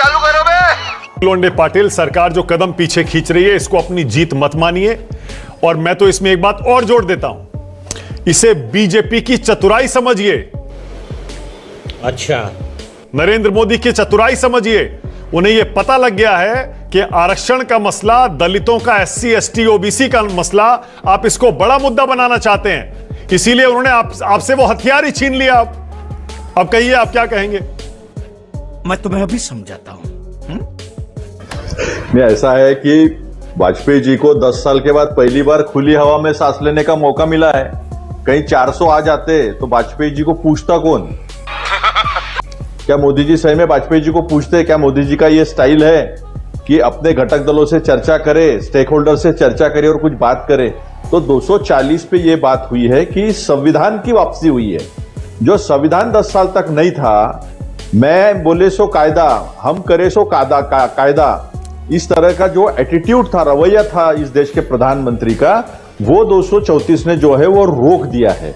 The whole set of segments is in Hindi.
चालू करो बे। लोंडे पाटिल, सरकार जो कदम पीछे खींच रही है इसको अपनी जीत मत मानिए। और मैं तो इसमें एक बात और जोड़ देता हूं, इसे बीजेपी की चतुराई समझिए। अच्छा, नरेंद्र मोदी की चतुराई समझिए। उन्हें यह पता लग गया है कि आरक्षण का मसला, दलितों का, SC ST OBC का मसला, आप इसको बड़ा मुद्दा बनाना चाहते हैं, इसीलिए उन्होंने आपसे वो हथियार ही छीन लिया। अब कहिए आप क्या कहेंगे? मैं तुम्हें अभी समझाता हूं। नहीं, ऐसा है कि वाजपेयी जी को 10 साल के बाद पहली बार खुली हवा में सांस लेने का मौका मिला है। कहीं 400 आ जाते तो वाजपेयी जी को पूछता कौन? क्या मोदी जी सही में वाजपेयी जी को पूछते? क्या मोदी जी का ये स्टाइल है कि अपने घटक दलों से चर्चा करे, स्टेक होल्डर से चर्चा करे और कुछ बात करे? तो 240 पे ये बात हुई है कि संविधान की वापसी हुई है। जो संविधान 10 साल तक नहीं था, मैं बोले सो कायदा, हम करे सो कायदा, इस तरह का जो एटीट्यूड था, रवैया था इस देश के प्रधानमंत्री का, वो 234 ने जो है वो रोक दिया है।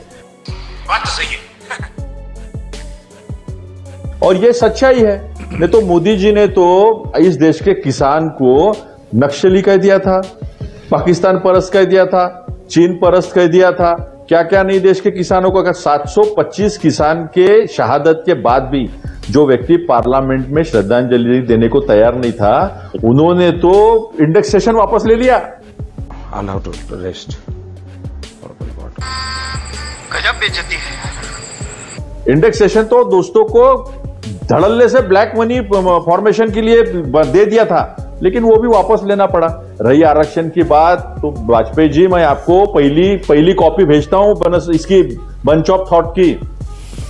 बात तो सही है। और ये सच्चाई है। नहीं तो मोदी जी ने तो इस देश के किसान को नक्सली कह दिया था, पाकिस्तान परस्त कह दिया था, चीन परस्त कह दिया था, क्या क्या नहीं देश के किसानों को। अगर 725 किसान के शहादत के बाद भी जो व्यक्ति पार्लियामेंट में श्रद्धांजलि देने को तैयार नहीं था, उन्होंने तो इंडेक्सेशन वापस ले लिया। गजब बेइज्जती है। इंडेक्सेशन तो दोस्तों को धड़ल्ले से ब्लैक मनी फॉर्मेशन के लिए दे दिया था, लेकिन वो भी वापस लेना पड़ा। रही आरक्षण की बात, तो वाजपेयी जी, मैं आपको पहली कॉपी भेजता हूं इसकी बंच ऑफ थॉट की।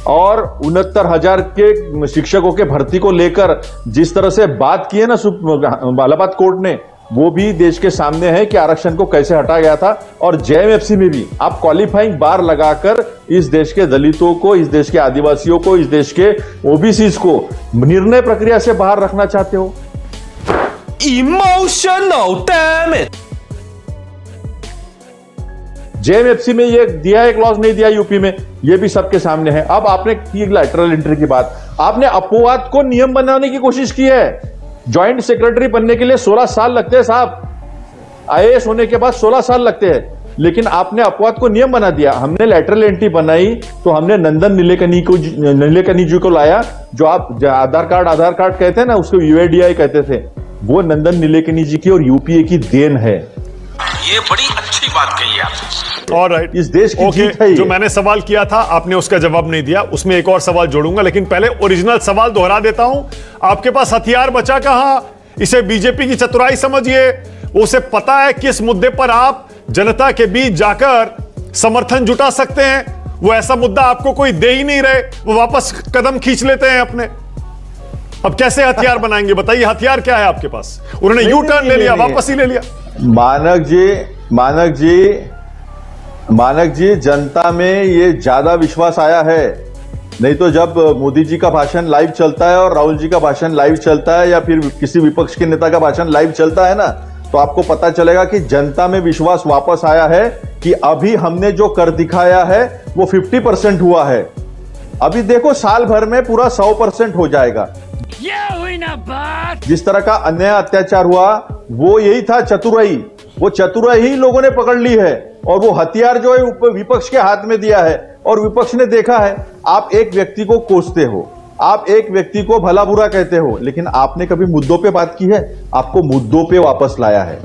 और 69,000 के शिक्षकों के भर्ती को लेकर जिस तरह से बात की है ना इलाहाबाद कोर्ट ने, वो भी देश के सामने है कि आरक्षण को कैसे हटाया गया था। और JMFC में भी आप क्वालिफाइंग बार लगाकर इस देश के दलितों को, इस देश के आदिवासियों को, इस देश के OBCs को निर्णय प्रक्रिया से बाहर रखना चाहते हो। Emotional damn it. JMFC में ये दिया है क्लॉज, नहीं दिया यूपी में, ये भी सबके सामने है। अब आपने की लैटरल एंट्री की बात, आपने अपवाद को नियम बनाने की कोशिश की है। ज्वाइंट सेक्रेटरी बनने के लिए 16 साल लगते हैं साहब, IAS होने के बाद 16 साल लगते हैं, लेकिन आपने अपवाद को नियम बना दिया। हमने लैटरल एंट्री बनाई तो हमने नंदन नीलेकनी जी को लाया, जो आप आधार कार्ड कहते हैं ना, उसको UIDAI कहते थे, वो नंदन नीलेकनी जी की और UPA की देन है। ये बड़ी अच्छी बात कही आपने। ऑलराइट, इस देश की जीत है ये। जो मैंने सवाल किया था आपने उसका जवाब नहीं दिया, उसमें एक और सवाल जोड़ूंगा, लेकिन पहले ओरिजिनल सवाल दोहरा देता हूं। आपके पास हथियार बचा कहां? इसे बीजेपी की चतुराई समझिए। उसे पता है किस मुद्दे पर आप जनता के बीच जाकर समर्थन जुटा सकते हैं। वो ऐसा मुद्दा आपको कोई दे ही नहीं रहे, वो वापस कदम खींच लेते हैं अपने। अब कैसे हथियार बनाएंगे बताइए? हथियार क्या है आपके पास? उन्होंने यू टर्न ले लिया, वापस ही ले लिया। मानक जी, जनता में ये ज्यादा विश्वास आया है। नहीं तो जब मोदी जी का भाषण लाइव चलता है और राहुल जी का भाषण लाइव चलता है, या फिर किसी विपक्ष के नेता का भाषण लाइव चलता है ना, तो आपको पता चलेगा कि जनता में विश्वास वापस आया है कि अभी हमने जो कर दिखाया है वो 50% हुआ है। अभी देखो साल भर में पूरा 100% हो जाएगा। ये हुई ना बात। जिस तरह का अन्याय अत्याचार हुआ, वो यही था चतुराई। वो चतुराई ही लोगों ने पकड़ ली है, और वो हथियार जो है विपक्ष के हाथ में दिया है, और विपक्ष ने देखा है। आप एक व्यक्ति को कोसते हो, आप एक व्यक्ति को भला बुरा कहते हो, लेकिन आपने कभी मुद्दों पे बात की है? आपको मुद्दों पे वापस लाया है,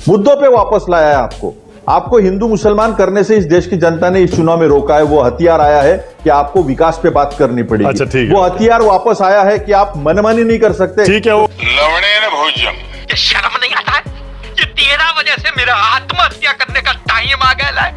मुद्दों पे वापस लाया है आपको हिंदू मुसलमान करने से इस देश की जनता ने इस चुनाव में रोका है। वो हथियार आया है कि आपको विकास पे बात करनी पड़ेगी। अच्छा, ठीक है। वो हथियार वापस आया है कि आप मनमानी नहीं कर सकते। ठीक है। वो लवणे ने भोजन, ये शर्म नहीं आता है? ये 13 वजह से मेरा आत्महत्या करने का टाइम आ गया है।